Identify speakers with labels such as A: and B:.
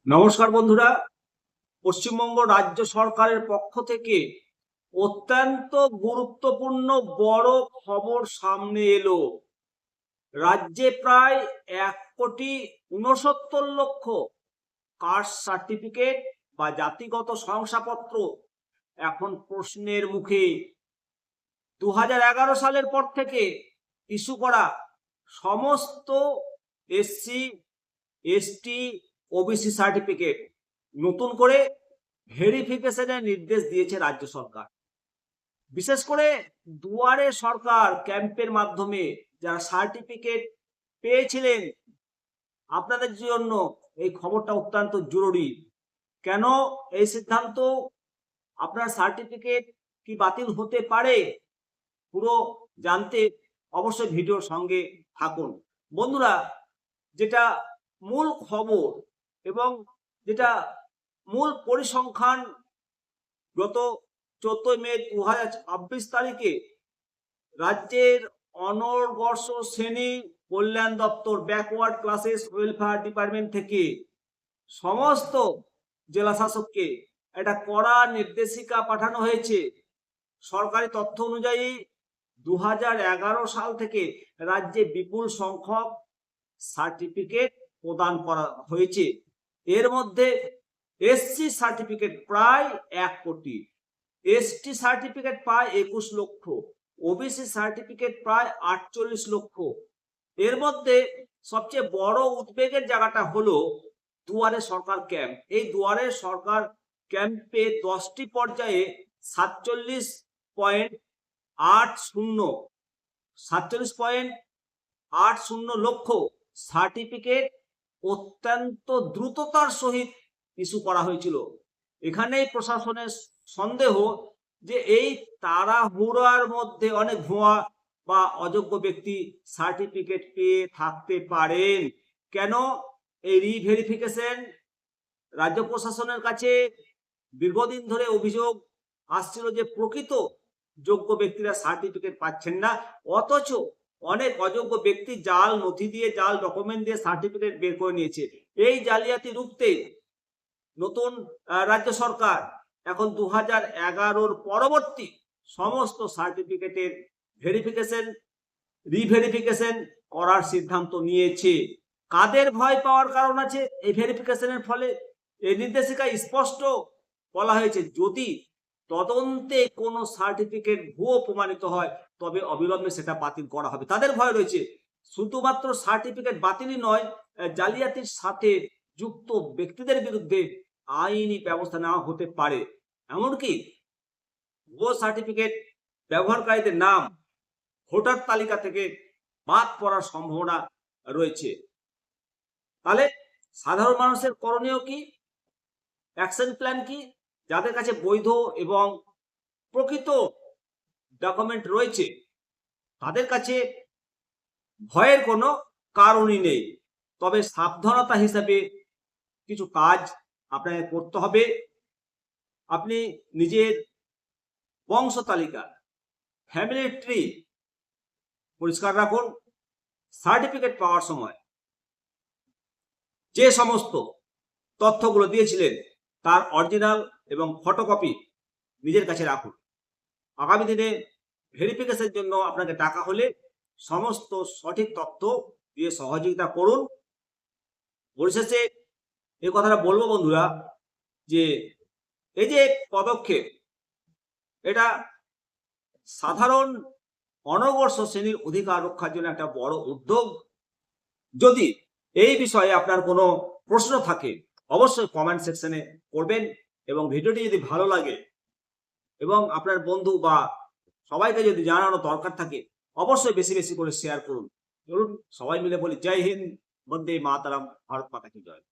A: নমস্কার বন্ধুরা, পশ্চিমবঙ্গ রাজ্য সরকারের পক্ষ থেকে অত্যন্ত গুরুত্বপূর্ণ বড় খবর সামনে এলো। রাজ্যে প্রায় 1,69,00,000 কাস্ট সার্টিফিকেট বা জাতিগত শংসাপত্র এখন প্রশ্নের মুখে। 2011 সালের পর থেকে ইস্যু করা সমস্ত এসসি, এসটি, ওবিসি সার্টিফিকেট নতুন করে ভেরিফিকেশনের নির্দেশ দিয়েছে রাজ্য সরকার। বিশেষ করে দুয়ারে সরকার ক্যাম্পের মাধ্যমে যারা সার্টিফিকেট পেয়েছিলেন, আপনাদের জন্য এই খবরটা অত্যন্ত জরুরি। কেন এই সিদ্ধান্ত? আপনার সার্টিফিকেট কি বাতিল হতে পারে? পুরো জানতে অবশ্যই ভিডিওর সঙ্গে থাকুন। বন্ধুরা, যেটা মূল খবর এবং যেটা মূল পরিসংখ্যান, গত 14 মে 2026 তারিখে রাজ্যের অনগ্রসর শ্রেণী কল্যাণ দপ্তর ব্যাকওয়ার্ড ক্লাসেস ওয়েলফেয়ার ডিপার্টমেন্ট থেকে সমস্ত জেলা শাসককে একটা কড়া নির্দেশিকা পাঠানো হয়েছে। সরকারি তথ্য অনুযায়ী 2011 সাল থেকে রাজ্যে বিপুল সংখ্যক সার্টিফিকেট প্রদান করা হয়েছে। এর মধ্যে এসসি সার্টিফিকেট প্রায় 1 কোটি, এসটি সার্টিফিকেট প্রায় 21 লক্ষ, ওবিসি সার্টিফিকেট প্রায় 48 লক্ষ। এর মধ্যে সবচেয়ে বড় উদ্বেগের জায়গাটা হলো দুয়ারে সরকার ক্যাম্প। এই দুয়ারে সরকার ক্যাম্পে 10টি পর্যায়ে 47.80 লক্ষ সার্টিফিকেট অত্যন্ত দ্রুততার সহিত ইস্যু করা হয়েছিল। এখানেই প্রশাসনের সন্দেহ যে এই তাড়াহুড়োর মধ্যে অনেক ভুয়া বা অযোগ্য ব্যক্তি সার্টিফিকেট পেয়ে থাকতে পারেন। কেন এই রিভেরিফিকেশন? রাজ্য প্রশাসনের কাছে দীর্ঘদিন ধরে অভিযোগ আসছিল যে প্রকৃত যোগ্য ব্যক্তিরা সার্টিফিকেট পাচ্ছেন না, অথচ অনেক অযোগ্য ব্যক্তি জাল নথি দিয়ে, জাল ডকুমেন্ট দিয়ে সার্টিফিকেট বের করে নিয়েছে। এই জালিয়াতি রুখতে নতুন রাজ্য সরকার এখন 2011 পরবর্তী সমস্ত সার্টিফিকেটের ভেরিফিকেশন, রিভেরিফিকেশন করার সিদ্ধান্ত নিয়েছে। কাদের ভয় পাওয়ার কারণ আছে? এই ভেরিফিকেশনের ফলে এই নির্দেশিকায় স্পষ্ট বলা হয়েছে, যদি তদন্তে কোনো সার্টিফিকেট ভুয়ো প্রমাণিত হয় তবে অবিলম্বে সেটা বাতিল করা হবে। তাদের ভয় রয়েছে। শুধুমাত্র সার্টিফিকেট বাতিলই নয়, জালিয়াতির সাথে যুক্ত ব্যক্তিদের বিরুদ্ধে আইনি ব্যবস্থা নেওয়া হতে পারে। এমনকি ভুয়ো সার্টিফিকেট ব্যবহারকারীদের নাম ভোটার তালিকা থেকে বাদ পড়ার সম্ভাবনা রয়েছে। তাহলে সাধারণ মানুষের করণীয় কি? অ্যাকশন প্ল্যান কি? যাদের কাছে বৈধ এবং প্রকৃত ডকুমেন্ট রয়েছে তাদের কাছে ভয়ের কোনো কারণই নেই। তবে সাবধানতা হিসাবে কিছু কাজ আপনাকে করতে হবে। আপনি নিজের বংশ তালিকা, ফ্যামিলি ট্রি পরিষ্কার রাখুন। সার্টিফিকেট পাওয়ার সময় যে সমস্ত তথ্যগুলো দিয়েছিলেন তার অরিজিনাল এবং ফটোকপি নিজের কাছে রাখুন। আগামী দিনে ভেরিফিকেশনের জন্য আপনাকে ডাকা হলে সমস্ত সঠিক তথ্য দিয়ে সহযোগিতা করুন। পরিশেষে এই কথাটা বলবো বন্ধুরা, যে এই যে পদক্ষেপ, এটা সাধারণ অনগ্রসর শ্রেণীর অধিকার রক্ষার জন্য একটা বড় উদ্যোগ। যদি এই বিষয়ে আপনার কোনো প্রশ্ন থাকে অবশ্যই কমেন্ট সেকশনে করবেন, এবং ভিডিওটি যদি ভালো লাগে এবং আপনার বন্ধু বা সবাইকে যদি জানানো দরকার থাকে অবশ্যই বেশি বেশি করে শেয়ার করুন। চলুন সবাই মিলে বলি, জয় হিন্দ, বন্দে মাতরম, ভারত মাতা কি জয়।